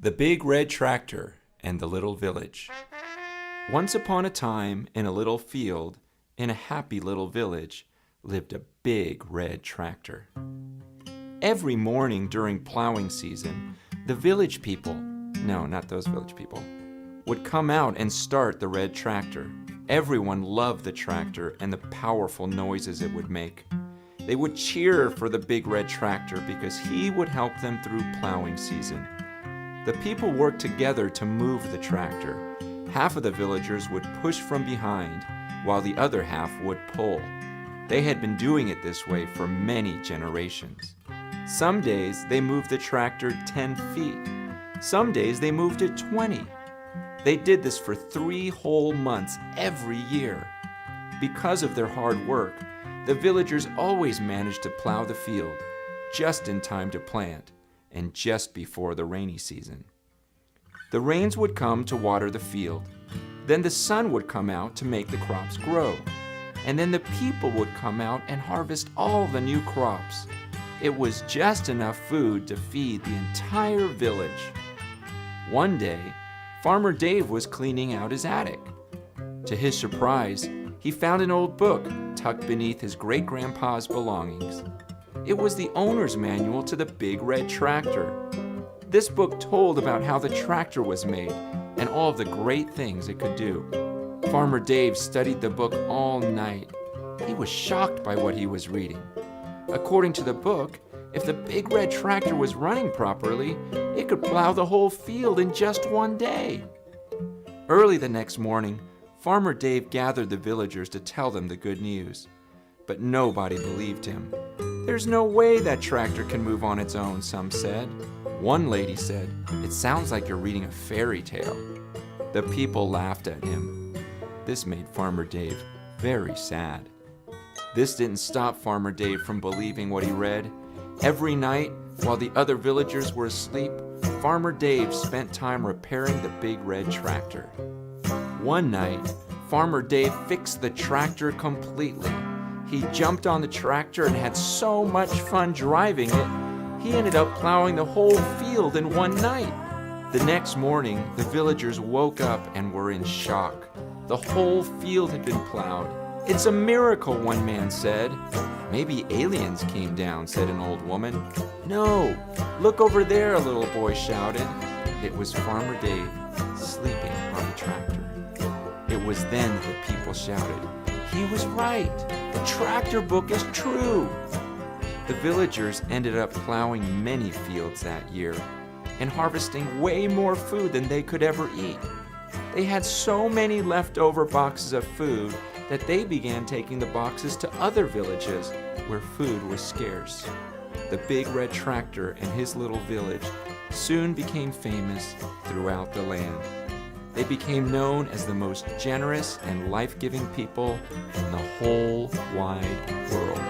The Big Red Tractor and the Little Village. Once upon a time, in a little field, in a happy little village, lived a big red tractor. Every morning during plowing season, the village people, no, not those village people, would come out and start the red tractor. Everyone loved the tractor and the powerful noises it would make. They would cheer for the big red tractor because he would help them through plowing season. The people worked together to move the tractor. Half of the villagers would push from behind, while the other half would pull. They had been doing it this way for many generations. Some days they moved the tractor 10 feet. Some days they moved it 20. They did this for 3 whole months every year. Because of their hard work, the villagers always managed to plow the field, just in time to plant, and just before the rainy season. The rains would come to water the field. Then the sun would come out to make the crops grow. And then the people would come out and harvest all the new crops. It was just enough food to feed the entire village. One day, Farmer Dave was cleaning out his attic. To his surprise, he found an old book tucked beneath his great-grandpa's belongings. It was the owner's manual to the big red tractor. This book told about how the tractor was made and all of the great things it could do. Farmer Dave studied the book all night. He was shocked by what he was reading. According to the book, if the big red tractor was running properly, it could plow the whole field in just one day. Early the next morning, Farmer Dave gathered the villagers to tell them the good news. But nobody believed him. "There's no way that tractor can move on its own," some said. One lady said, "It sounds like you're reading a fairy tale." The people laughed at him. This made Farmer Dave very sad. This didn't stop Farmer Dave from believing what he read. Every night, while the other villagers were asleep, Farmer Dave spent time repairing the big red tractor. One night, Farmer Dave fixed the tractor completely. He jumped on the tractor and had so much fun driving it, he ended up plowing the whole field in one night. The next morning, the villagers woke up and were in shock. The whole field had been plowed. "It's a miracle," one man said. "Maybe aliens came down," said an old woman. "No, look over there," a little boy shouted. It was Farmer Dave sleeping on the tractor. It was then that the people shouted, "He was right! The tractor book is true!" The villagers ended up plowing many fields that year and harvesting way more food than they could ever eat. They had so many leftover boxes of food that they began taking the boxes to other villages where food was scarce. The big red tractor and his little village soon became famous throughout the land. They became known as the most generous and life-giving people in the whole wide world.